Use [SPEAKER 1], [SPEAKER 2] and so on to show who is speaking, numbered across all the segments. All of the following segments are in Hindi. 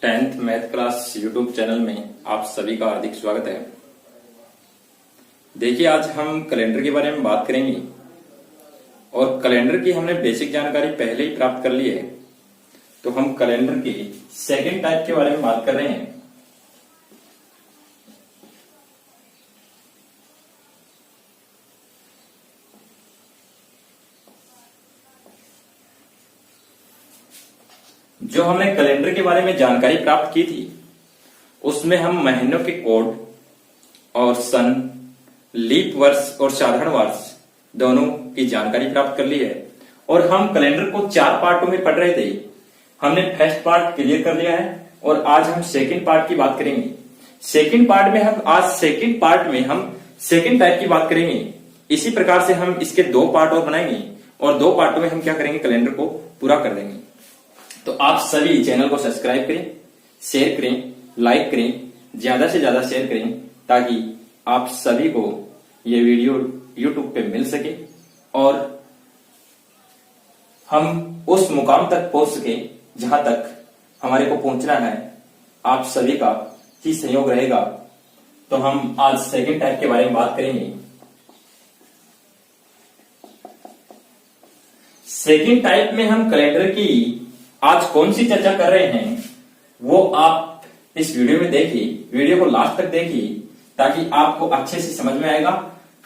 [SPEAKER 1] 10th math class YouTube channel में आप सभी का हार्दिक स्वागत है। देखिए, आज हम कैलेंडर के बारे में बात करेंगे और कैलेंडर की हमने बेसिक जानकारी पहले ही प्राप्त कर ली है, तो हम कैलेंडर की सेकंड टाइप के बारे में बात कर रहे हैं। जो हमने कैलेंडर के बारे में जानकारी प्राप्त की थी उसमें हम महीनों के कोड और सन, लीप वर्ष और साधारण वर्ष दोनों की जानकारी प्राप्त कर ली है और हम कैलेंडर को 4 पार्टों में पढ़ रहे थे। हमने फर्स्ट पार्ट क्लियर कर लिया है और आज हम सेकंड पार्ट की बात करेंगे। सेकंड पार्ट में हम सेकंड टाइप की बात करेंगे। इसी प्रकार से हम इसके 2 पार्ट और बनाएंगे और 2 पार्टों में हम क्या करेंगे, कैलेंडर को पूरा कर देंगे। तो आप सभी चैनल को सब्सक्राइब करें, शेयर करें, लाइक करें, ज्यादा से ज्यादा शेयर करें ताकि आप सभी को ये वीडियो YouTube पे मिल सके और हम उस मुकाम तक पहुंच सके जहां तक हमारे को पहुंचना है। आप सभी का ही सहयोग रहेगा। तो हम आज सेकंड टाइप के बारे में बात करेंगे। सेकंड टाइप में हम कैलेंडर की आज कौन सी चर्चा कर रहे हैं वो आप इस वीडियो में देखिए, वीडियो को लास्ट तक देखिए ताकि आपको अच्छे से समझ में आएगा।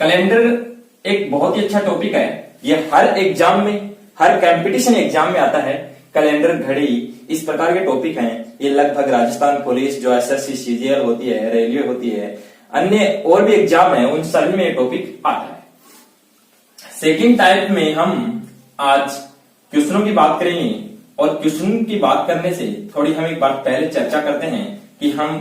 [SPEAKER 1] कैलेंडर एक बहुत ही अच्छा टॉपिक है। ये हर एग्जाम में, हर कंपटीशन एग्जाम में आता है। कैलेंडर, घड़ी, इस प्रकार के टॉपिक हैं। ये लगभग राजस्थान पुलिस, जो एसएससी सीजीएल होती है, रेलवे होती है, अन्य और भी एग्जाम है, उन सभी में ये टॉपिक आता है। सेकंड टाइप में हम आज क्वेश्चनों की बात करेंगे और क्वेश्चन की बात करने से थोड़ी हम एक बार पहले चर्चा करते हैं कि हम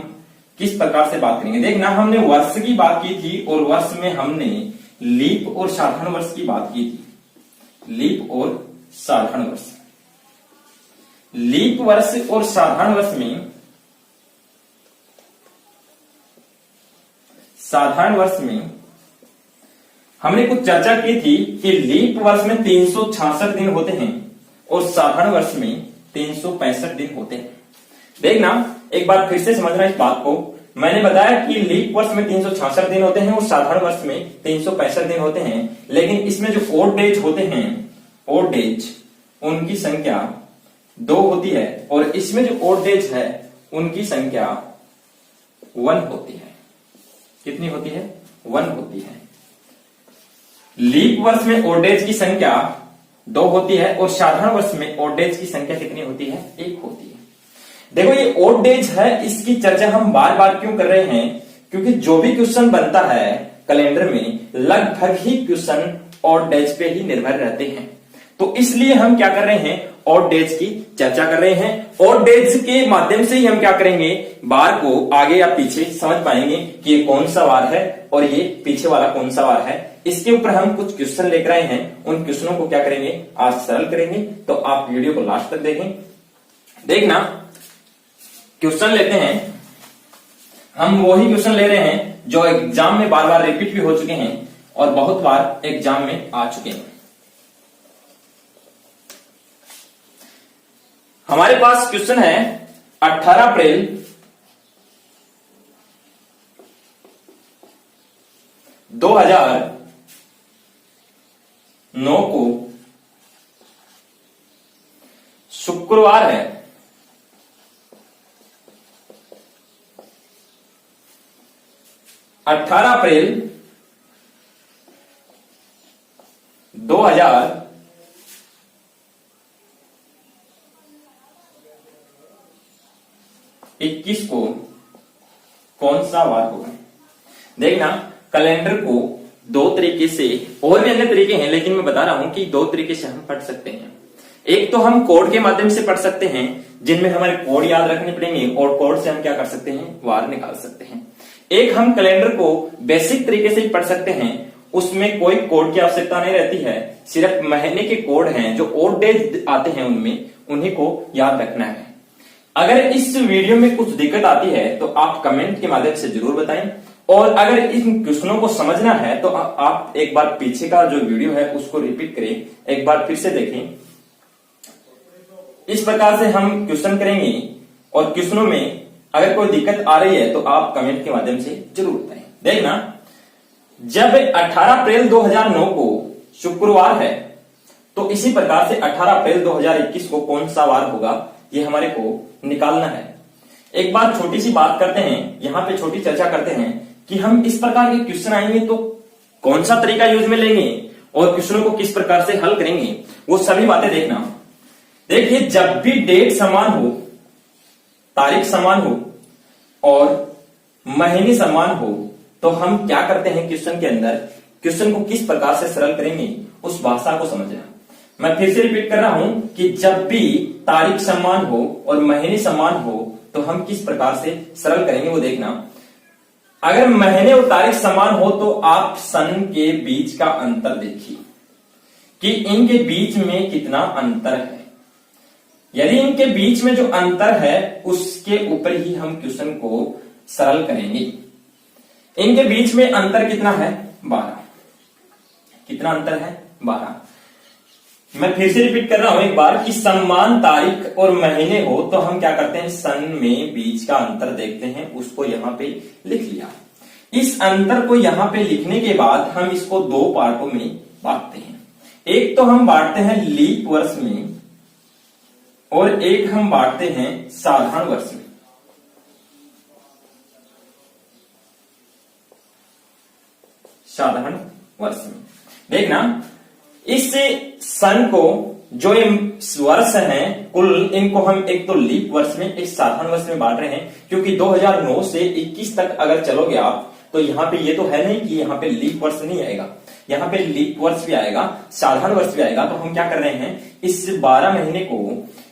[SPEAKER 1] किस प्रकार से बात करेंगे। देखना, हमने वर्ष की बात की थी और वर्ष में हमने लीप और साधारण वर्ष की बात की थी। लीप और साधारण वर्ष, लीप वर्ष और साधारण वर्ष में हमने कुछ चर्चा की थी कि लीप वर्ष में 366 दिन होते हैं और साधारण वर्ष में 365 दिन होते हैं। देखना, एक बार फिर से समझना इस बात को। मैंने बताया कि लीप वर्ष में 366 दिन होते हैं और साधारण वर्ष में 365 दिन होते हैं, लेकिन इसमें जो ओड डेज होते हैं, ओड डेज, उनकी संख्या 2 होती है और इसमें जो ओड डेज है उनकी संख्या 1 होती है। कितनी होती है? 1 होती है। लीप वर्ष में ओड डेज की संख्या 2 होती है और साधारण वर्ष में ओड डेज की संख्या कितनी होती है? 1 होती है। देखो, ये ओड डेज है, इसकी चर्चा हम बार बार क्यों कर रहे हैं? क्योंकि जो भी क्वेश्चन बनता है कैलेंडर में, लगभग ही क्वेश्चन ओड डेज पे ही निर्भर रहते हैं। तो इसलिए हम क्या कर रहे हैं, ओड डेज की चर्चा कर रहे हैं। ओड डेज के माध्यम से ही हम क्या करेंगे, बार को आगे या पीछे समझ पाएंगे कि ये कौन सा वार है और ये पीछे वाला कौन सा वार है। इसके ऊपर हम कुछ क्वेश्चन लेकर आए हैं, उन क्वेश्चनों को क्या करेंगे, आज सरल करेंगे। तो आप वीडियो को लास्ट तक देखें। देखना, क्वेश्चन लेते हैं। हम वही क्वेश्चन ले रहे हैं जो एग्जाम में बार बार रिपीट भी हो चुके हैं और बहुत बार एग्जाम में आ चुके हैं। हमारे पास क्वेश्चन है 18 अप्रैल 2009 को शुक्रवार है। अठारह अप्रैल 2021 को कौन सा वार होगा? देखना, कैलेंडर को 2 तरीके से, और भी अन्य तरीके हैं लेकिन मैं बता रहा हूं कि 2 तरीके से हम पढ़ सकते हैं। एक तो हम कोड के माध्यम से पढ़ सकते हैं, जिनमें हमारे कोड याद रखने पड़ेंगे और कोड से हम क्या कर सकते हैं, वार निकाल सकते हैं। एक हम कैलेंडर को बेसिक तरीके से ही पढ़ सकते हैं, उसमें कोई कोड की आवश्यकता नहीं रहती है, सिर्फ महीने के कोड हैं जो ओड डेज आते हैं उनमें, उन्हीं को याद रखना है। अगर इस वीडियो में कुछ दिक्कत आती है तो आप कमेंट के माध्यम से जरूर बताएं और अगर इन क्वेश्चनों को समझना है तो आप एक बार पीछे का जो वीडियो है उसको रिपीट करें, एक बार फिर से देखें। इस प्रकार से हम क्वेश्चन करेंगे और क्वेश्चनों में अगर कोई दिक्कत आ रही है तो आप कमेंट के माध्यम से जरूर बताएं। देखना, जब 18 अप्रैल 2009 को शुक्रवार है तो इसी प्रकार से 18 अप्रैल 2021 को कौन सा वार होगा, ये हमारे को निकालना है। एक बार छोटी सी बात करते हैं, यहां पे छोटी चर्चा करते हैं कि हम इस प्रकार के क्वेश्चन आएंगे तो कौन सा तरीका यूज में लेंगे और क्वेश्चनों को किस प्रकार से हल करेंगे, वो सभी बातें देखना। देखिए, जब भी डेट समान हो, तारीख समान हो और महीने समान हो तो हम क्या करते हैं, क्वेश्चन के अंदर क्वेश्चन को किस प्रकार से सरल करेंगे, उस भाषा को समझना। मैं फिर से रिपीट कर रहा हूं कि जब भी तारीख समान हो और महीने समान हो तो हम किस प्रकार से सरल करेंगे वो देखना। अगर महीने और तारीख समान हो तो आप सन के बीच का अंतर देखिए कि इनके बीच में कितना अंतर है। यदि इनके बीच में जो अंतर है उसके ऊपर ही हम क्वेश्चन को सरल करेंगे। इनके बीच में अंतर कितना है, 12। कितना अंतर है, 12। मैं फिर से रिपीट कर रहा हूं एक बार कि समान तारीख और महीने हो तो हम क्या करते हैं, सन में बीच का अंतर देखते हैं, उसको यहां पे लिख लिया। इस अंतर को यहां पे लिखने के बाद हम इसको दो पार्टों में बांटते हैं। एक तो हम बांटते हैं लीप वर्ष में और एक हम बांटते हैं साधारण वर्ष में। साधारण वर्ष में देखना, इस सन को जो ये वर्ष हैं कुल, इनको हम एक तो लीप वर्ष में एक साधारण वर्ष में बांट रहे हैं, क्योंकि 2009 से 21 तक अगर चलोगे आप तो यहां पे ये तो है नहीं कि यहां पे लीप वर्ष नहीं आएगा, यहां पे लीप वर्ष भी आएगा, साधारण वर्ष भी आएगा। तो हम क्या कर रहे हैं, इस 12 महीने को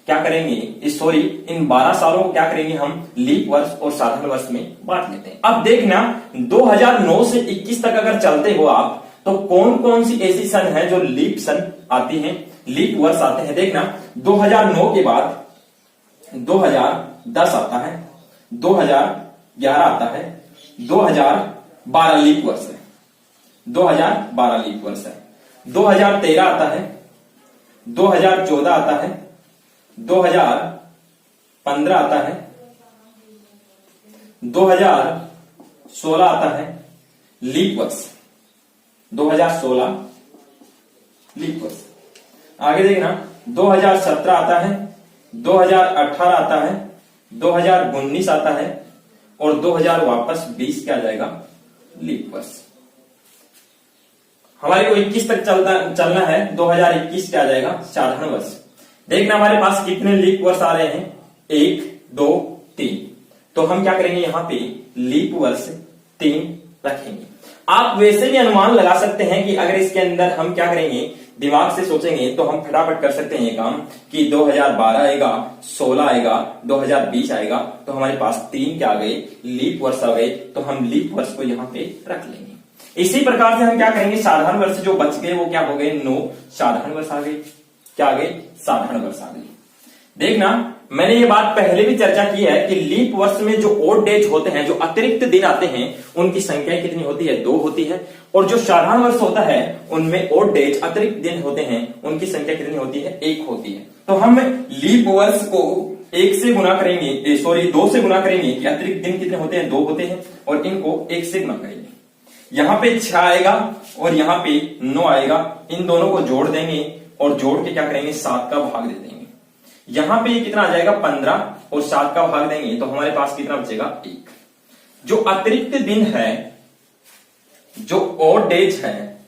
[SPEAKER 1] क्या करेंगे, इन 12 सालों को क्या करेंगे, हम लीप वर्ष और साधारण वर्ष में बांट लेते हैं। अब देखना, 2009 से 21 तक अगर चलते हो आप तो कौन कौन सी ऐसी सन है जो लीप सन आती हैं, लीप वर्ष आते हैं। देखना, 2009 के बाद 2010 आता है, 2011 आता है, 2012 लीप वर्ष है, 2012 लीप वर्ष है, 2013 आता है, 2014 आता है, 2015 आता है, 2016 आता है लीप वर्ष, 2016 लीप वर्ष। आगे देखना, 2017 आता है, 2018 आता है, 2019 आता है और 2000 वापस 20 क्या जाएगा, लीप वर्ष। हमारे को 21 तक चलना है, 2021 क्या जाएगा, साधारण वर्ष। देखना हमारे पास कितने लीप वर्ष आ रहे हैं, 1 2 3। तो हम क्या करेंगे, यहां पे लीप वर्ष 3 रखेंगे। आप वैसे भी अनुमान लगा सकते हैं कि अगर इसके अंदर हम क्या करेंगे, दिमाग से सोचेंगे तो हम फटाफट कर सकते हैं ये काम कि 2012 आएगा, 16 आएगा, 2020 आएगा, तो हमारे पास 3 क्या आ गए, लीप वर्ष आ गए। तो हम लीप वर्ष को यहां पे रख लेंगे। इसी प्रकार से हम क्या करेंगे, साधारण वर्ष जो बच गए वो क्या हो गए, 9 साधारण वर्ष आ गए। क्या आ गए, साधारण वर्ष आ गए। देखना, मैंने ये बात पहले भी चर्चा की है कि लीप वर्ष में जो ओड डेज होते हैं, जो अतिरिक्त दिन आते हैं, उनकी संख्या कितनी होती है, 2 होती है। और जो साधारण वर्ष होता है उनमें ओड डेज अतिरिक्त दिन होते हैं, उनकी संख्या कितनी होती है, 1 होती है। तो हम लीप वर्ष को 1 से गुना करेंगे, 2 से गुना करेंगे कि अतिरिक्त दिन कितने होते हैं, 2 होते हैं, और इनको 1 से गुना करेंगे। यहां पे 6 आएगा और यहां पे 9 आएगा, इन दोनों को जोड़ देंगे और जोड़ के क्या करेंगे, 7 का भाग दे देंगे। यहां पे कितना आ जाएगा, 15 और 7 का भाग देंगे तो हमारे पास कितना बचेगा, 1। जो अतिरिक्त दिन है, जो ऑड डेज है,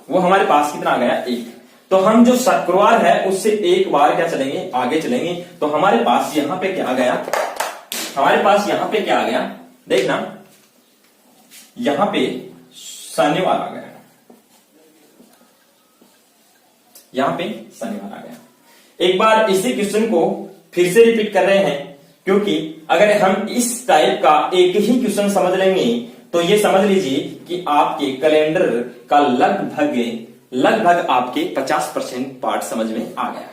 [SPEAKER 1] वो हमारे पास कितना आ गया, 1। तो हम जो शुक्रवार है उससे एक बार क्या चलेंगे, आगे चलेंगे। तो हमारे पास यहां पे क्या आ गया, हमारे पास यहां पे क्या आ गया, देखना, यहां पे शनिवार आ गया, यहां पे शनिवार आ गया। एक बार इसी क्वेश्चन को फिर से रिपीट कर रहे हैं, क्योंकि अगर हम इस टाइप का एक ही क्वेश्चन समझ लेंगे तो ये समझ लीजिए कि आपके कैलेंडर का लगभग आपके 50% पार्ट समझ में आ गया।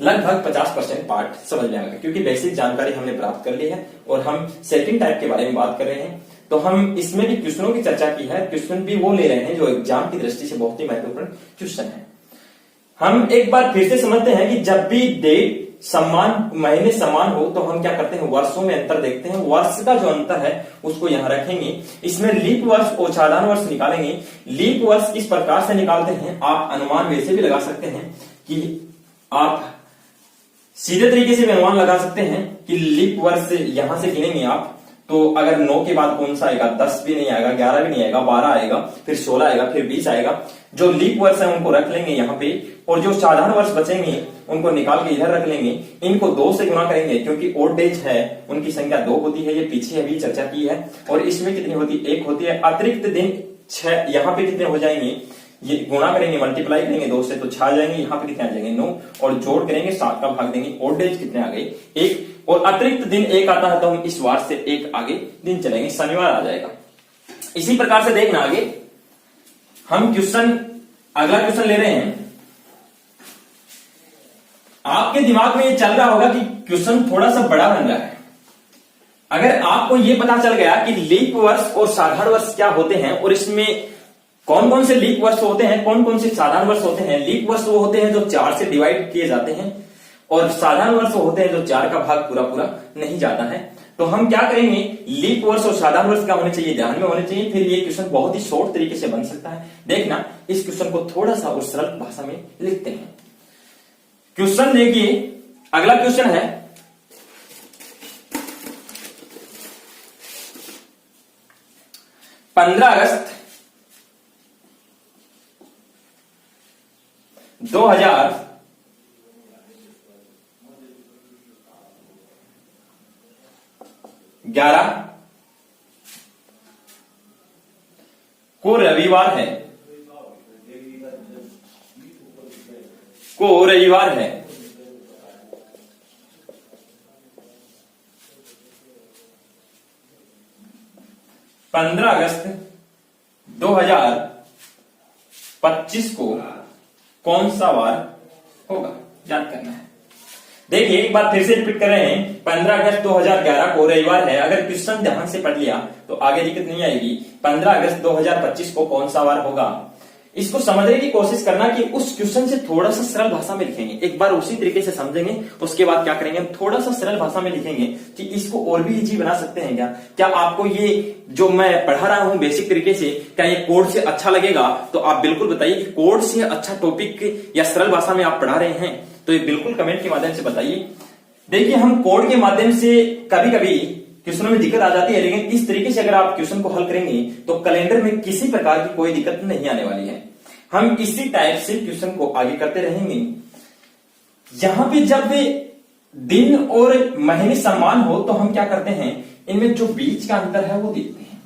[SPEAKER 1] लगभग 50% पार्ट समझ में आ गया, क्योंकि बेसिक जानकारी हमने प्राप्त कर ली है और हम सेकंड टाइप के बारे में बात कर रहे हैं। तो हम इसमें भी क्वेश्चनों की चर्चा की है, क्वेश्चन भी वो ले रहे हैं जो एग्जाम की दृष्टि से बहुत ही महत्वपूर्ण क्वेश्चन है। हम एक बार फिर से समझते हैं कि जब भी डेट समान महीने समान हो तो हम क्या करते हैं, वर्षों में अंतर देखते हैं। वर्ष का जो अंतर है उसको यहां रखेंगे। इसमें लीप वर्ष और साधारण वर्ष निकालेंगे। लीप वर्ष इस प्रकार से निकालते हैं, आप अनुमान वैसे भी लगा सकते हैं कि आप सीधे तरीके से भी अनुमान लगा सकते हैं कि लीप वर्ष यहां से गिनेंगे आप, तो अगर 9 के बाद कौन सा आएगा, 10 भी नहीं आएगा, 11 भी नहीं आएगा, 12 आएगा, फिर 16 आएगा, फिर 20 आएगा। जो लीप वर्ष है उनको रख लेंगे यहाँ पे, और जो साधारण वर्ष बचेंगे उनको निकाल के इधर रख लेंगे। इनको 2 से गुना करेंगे क्योंकि ओड डेज है उनकी संख्या 2 होती है, ये पीछे अभी चर्चा की है। और इसमें कितनी होती है, 1 होती है। अतिरिक्त दिन 6, यहाँ पे कितने हो जाएंगे, ये गुणा करेंगे, मल्टीप्लाई करेंगे 2 से तो 6 आ जाएंगे। यहाँ पे कितने आ जाएंगे, 9, और जोड़ करेंगे 7 का भाग देंगे। ओड डेज कितने आ गए, 1, और अतिरिक्त दिन 1 आता है तो हम इस वार से 1 आगे दिन चलेंगे, शनिवार आ जाएगा। इसी प्रकार से देखना आगे हम अगला क्वेश्चन ले रहे हैं। आपके दिमाग में ये चल रहा होगा कि क्वेश्चन थोड़ा सा बड़ा बन रहा है। अगर आपको ये पता चल गया कि लीप वर्ष और साधारण वर्ष क्या होते हैं और इसमें कौन कौन से लीप वर्ष होते हैं, कौन कौन से साधारण वर्ष होते हैं। लीप वर्ष वो होते हैं जो 4 से डिवाइड किए जाते हैं, और साधारण वर्ष होते हैं जो 4 का भाग पूरा पूरा नहीं जाता है। तो हम क्या करेंगे, लीप वर्ष और साधारण वर्ष क्या होने चाहिए, ध्यान में होने चाहिए। फिर ये क्वेश्चन बहुत ही शॉर्ट तरीके से बन सकता है। देखना, इस क्वेश्चन को थोड़ा सा और सरल भाषा में लिखते हैं। क्वेश्चन देखिए, अगला क्वेश्चन है 15 अगस्त 2011 को रविवार है, को रविवार है। पंद्रह अगस्त 2025 को कौन सा वार होगा, याद करना है। देखिए एक बार फिर से रिपीट कर रहे हैं, 15 अगस्त 2011 को रविवार है। अगर क्वेश्चन ध्यान से पढ़ लिया तो आगे दिक्कत नहीं आएगी। 15 अगस्त 2025 को कौन सा वार होगा, इसको समझने की कोशिश करना कि उस क्वेश्चन से थोड़ा सा सरल भाषा में लिखेंगे। एक बार उसी तरीके से समझेंगे, उसके बाद क्या करेंगे, हम थोड़ा सा सरल भाषा में लिखेंगे कि इसको और भी इजी बना सकते हैं। क्या आपको ये जो मैं पढ़ा रहा हूं बेसिक तरीके से, क्या ये कोड से अच्छा लगेगा? तो आप बिल्कुल बताइए कि कोड से अच्छा टॉपिक या सरल भाषा में आप पढ़ा रहे हैं, तो ये बिल्कुल कमेंट के माध्यम से बताइए। देखिए हम कोड के माध्यम से कभी कभी क्वेश्चनों में दिक्कत आ जाती है, लेकिन इस तरीके से अगर आप क्वेश्चन को हल करेंगे तो कैलेंडर में किसी प्रकार की कोई दिक्कत नहीं आने वाली है। हम इसी टाइप से क्वेश्चन को आगे करते रहेंगे। यहां पे जब दिन और महीने समान हो तो हम क्या करते हैं, इनमें जो बीच का अंतर है वो देखते हैं।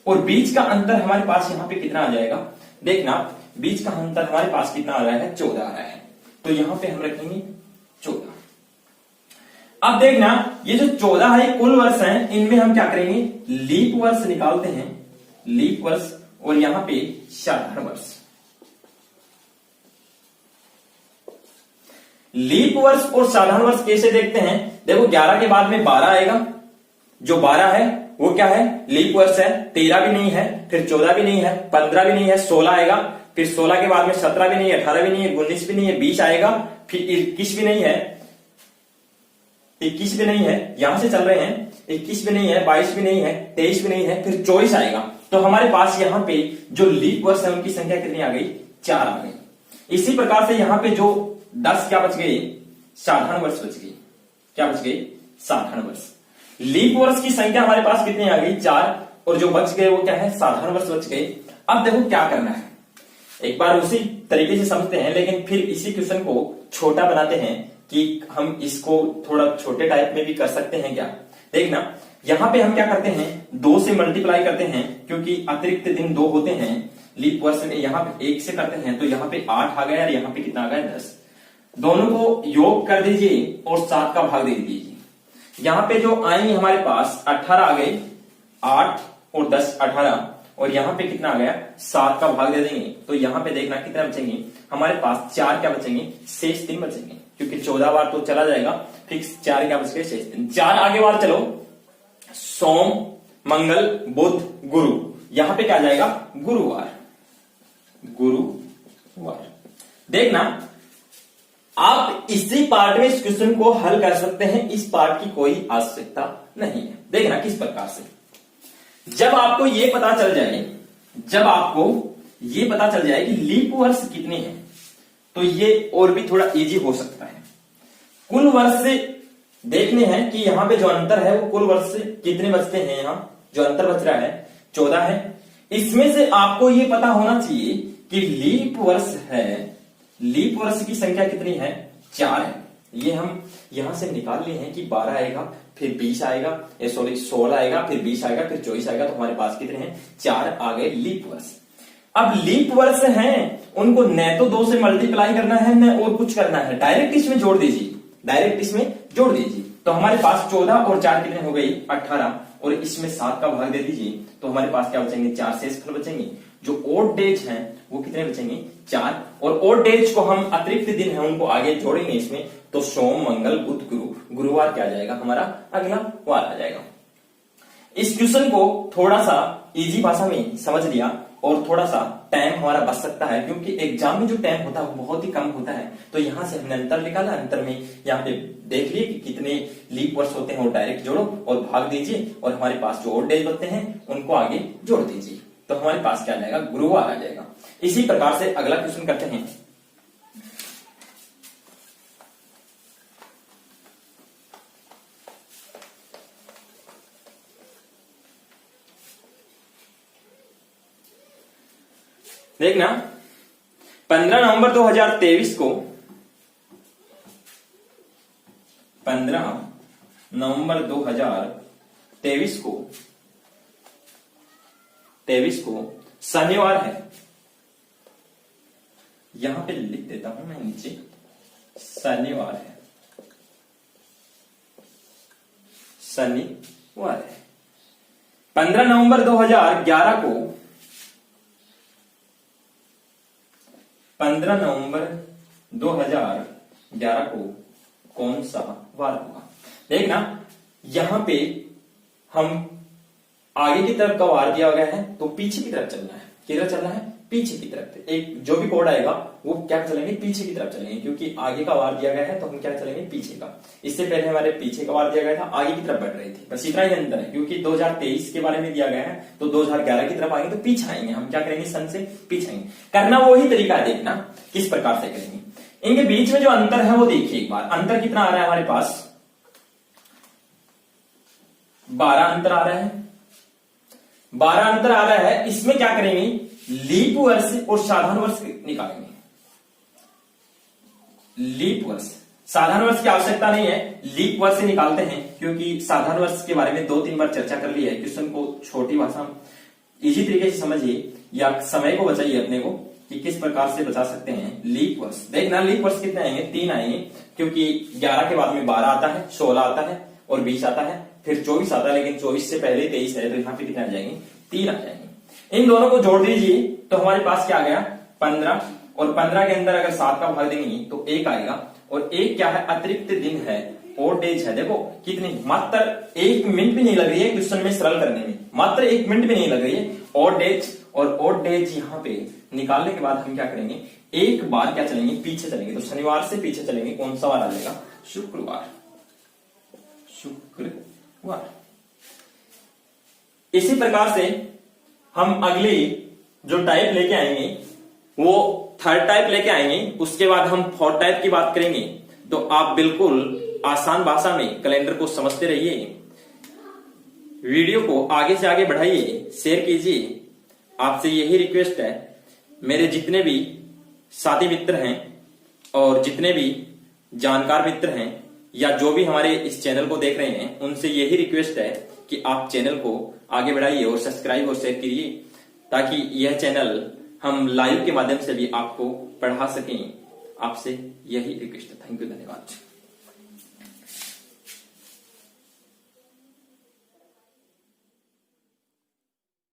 [SPEAKER 1] और बीच का अंतर हमारे पास यहां पे कितना आ जाएगा, देखना बीच का अंतर हमारे पास कितना आ रहा है, 14 आ रहा है। तो यहां पे हम रखेंगे 14। अब देखना ये जो 14 है कुल वर्ष है, इनमें हम क्या करेंगे, लीप वर्ष निकालते हैं, लीप वर्ष, और यहां पे साधारण वर्ष। लीप वर्ष और साधारण वर्ष कैसे देखते हैं, देखो 11 के बाद में 12 आएगा, जो 12 है वो क्या है, लीप वर्ष है। 13 भी नहीं है, फिर 14 भी नहीं है, 15 भी नहीं है, 16 आएगा, फिर 16 के बाद में 17 भी नहीं है, 18 भी नहीं है, 19 भी नहीं है, 20 आएगा, फिर 21 भी नहीं है, 21 भी नहीं है, यहां से चल रहे हैं, 21 भी नहीं है, 22 भी नहीं है, 23 भी नहीं है, फिर 24 आएगा। तो हमारे पास यहां पे जो लीप वर्ष है उनकी संख्या कितनी आ गई, 4 आ गई। इसी प्रकार से यहां पे जो 10 क्या बच गए, साधारण वर्ष बच गई। क्या बच गई, साधारण वर्ष। लीप वर्ष की संख्या हमारे पास कितनी आ गई, 4, और जो बच गए वो क्या है, साधारण वर्ष बच गए। अब देखो क्या करना है, एक बार उसी तरीके से समझते हैं, लेकिन फिर इसी क्वेश्चन को छोटा बनाते हैं कि हम इसको थोड़ा छोटे टाइप में भी कर सकते हैं क्या। देखना यहां पे हम क्या करते हैं, 2 से मल्टीप्लाई करते हैं, क्योंकि अतिरिक्त दिन 2 होते हैं लीप वर्ष में। यहां पे 1 से करते हैं तो यहां पे 8 आ गया, और यहां पे कितना आ गया, 10। दोनों को योग कर दीजिए और 7 का भाग दे दीजिए। यहां पे जो आएंगे हमारे पास 18 आ गए, 8 और 10 18, और यहां पे कितना आ गया, 7 का भाग दे देंगे। तो यहां पे देखना कितना बचेंगे, हमारे पास 4 क्या बचेंगे, शेष 3 बचेंगे, क्योंकि 14 बार तो चला जाएगा, फिक्स 4 क्या बच गए, शेष 3। 4 आगे बार चलो, सोम मंगल बुध गुरु, यहां पे क्या आ जाएगा, गुरुवार, गुरुवार। देखना आप इसी पार्ट में इस क्वेश्चन को हल कर सकते हैं, इस पार्ट की कोई आवश्यकता नहीं है। देखना किस प्रकार से, जब आपको ये पता चल जाए कि लीप वर्ष कितने हैं, तो ये और भी थोड़ा इजी हो सकता है। कुल वर्ष से देखने हैं कि यहां पे जो अंतर है वो कुल वर्ष से कितने बचते हैं। यहां जो अंतर बच रहा है 14 है। इसमें से आपको ये पता होना चाहिए कि लीप वर्ष की संख्या कितनी है, 4 है। ये हम यहां से निकाल लिए हैं कि 12 आएगा, फिर 20 आएगा, 16 आएगा, फिर 20 आएगा, फिर 24 आएगा, तो हमारे पास कितने हैं, 4 आ गए लीप वर्ष। अब लीप वर्ष हैं, उनको न तो 2 से मल्टीप्लाई करना है न और कुछ करना है, डायरेक्ट इसमें जोड़ दीजिए, तो हमारे पास 14 और 4 कितने हो गई, 18, और इसमें 7 का भाग दे दीजिए, तो हमारे पास क्या बचेंगे, 4 शेषफल बचेंगे। जो ओड डेज हैं वो कितने बचेंगे, 4, और ओड डेज को हम अतिरिक्त दिन है उनको आगे जोड़ेंगे इसमें, तो सोम, मंगल, बुध, गुरुवार क्या आ जाएगा, हमारा अगला वार आ जाएगा। इस क्वेश्चन को थोड़ा सा इजी भाषा में समझ लिया और थोड़ा सा टाइम हमारा बच सकता है, क्योंकि एग्जाम में जो टाइम होता है वो बहुत ही कम होता है। तो यहां से हमने अंतर निकाला, अंतर में यहाँ पे देख लिए कि कितने लीप वर्ष होते हैं, वो डायरेक्ट जोड़ो और भाग दीजिए, और हमारे पास जो ओड डेज बनते हैं उनको आगे जोड़ दीजिए, तो हमारे पास क्या आ जाएगा, गुरुवार आ जाएगा। इसी प्रकार से अगला क्वेश्चन करते हैं। देखना 15 नवंबर 2023 को 15 नवंबर 2023 को शनिवार है। यहां पे लिख देता हूं मैं नीचे, शनिवार है, शनिवार है। 15 नवंबर 2011 को 15 नवंबर 2011 को कौन सा वार होगा। देखना यहां पे हम आगे की तरफ का वार दिया गया है, तो पीछे की तरफ चलना है। किधर चलना है, पीछे की तरफ। एक जो भी कोड आएगा वो क्या चलेंगे, पीछे की तरफ चलेंगे, क्योंकि आगे का वार दिया गया है तो हम क्या चलेंगे, पीछे का। इससे पहले हमारे पीछे का वार दिया गया था, आगे की तरफ बढ़ रही थी, बस इतना ही अंतर है। क्योंकि 2023 के बारे में दिया गया है तो 2011 की तरफ आएंगे तो पीछे आएंगे, हम क्या करेंगे, सन से पीछे आएंगे। करना वही तरीका है, देखना किस प्रकार से करेंगे। इनके बीच में जो अंतर है वो देखिए एक बार, अंतर कितना आ रहा है हमारे पास, 12 अंतर आ रहा है, 12 अंतर आ रहा है। इसमें क्या करेंगे, लीप वर्ष और साधारण वर्ष निकालेंगे। लीप वर्ष, साधारण वर्ष की आवश्यकता नहीं है, लीप वर्ष से निकालते हैं, क्योंकि साधारण वर्ष के बारे में 2-3 बार चर्चा कर ली है। क्वेश्चन को छोटी भाषा में इजी तरीके से समझिए, या समय को बचाइए अपने को कि किस प्रकार से बचा सकते हैं। लीप वर्ष, देखना लीप वर्ष कितने आएंगे, 3 आएंगे, क्योंकि 11 के बाद में 12 आता है, 16 आता है और 20 आता है, फिर 24 आता है, लेकिन 24 से पहले 23 है, तो यहाँ पे कितने आ जाएंगे, 3 आ जाएंगे। इन दोनों को जोड़ दीजिए तो हमारे पास क्या आ गया, 15, और 15 के अंदर अगर 7 का भाग देंगे तो 1 आएगा, और 1 क्या है, अतिरिक्त दिन है, ओड डेज है। देखो कितनी, मात्र 1 मिनट भी नहीं लग रही है क्वेश्चन में सरल करने में, मात्र 1 मिनट भी नहीं लग रही है। ओड डेज, और ओड डेज यहाँ पे निकालने के बाद हम क्या करेंगे, एक बार क्या चलेंगे, पीछे चलेंगे, तो शनिवार से पीछे चलेंगे, कौन सा वार आ जाएगा, शुक्रवार। इसी प्रकार से हम अगली जो टाइप लेके आएंगे वो 3rd टाइप लेके आएंगे, उसके बाद हम 4th टाइप की बात करेंगे। तो आप बिल्कुल आसान भाषा में कैलेंडर को समझते रहिए, वीडियो को आगे से आगे बढ़ाइए, शेयर कीजिए। आपसे यही रिक्वेस्ट है, मेरे जितने भी साथी मित्र हैं और जितने भी जानकार मित्र हैं या जो भी हमारे इस चैनल को देख रहे हैं, उनसे यही रिक्वेस्ट है कि आप चैनल को आगे बढ़ाइए और सब्सक्राइब और शेयर कीजिए, ताकि यह चैनल हम लाइव के माध्यम से भी आपको पढ़ा सकें। आपसे यही रिक्वेस्ट है। थैंक यू, धन्यवाद।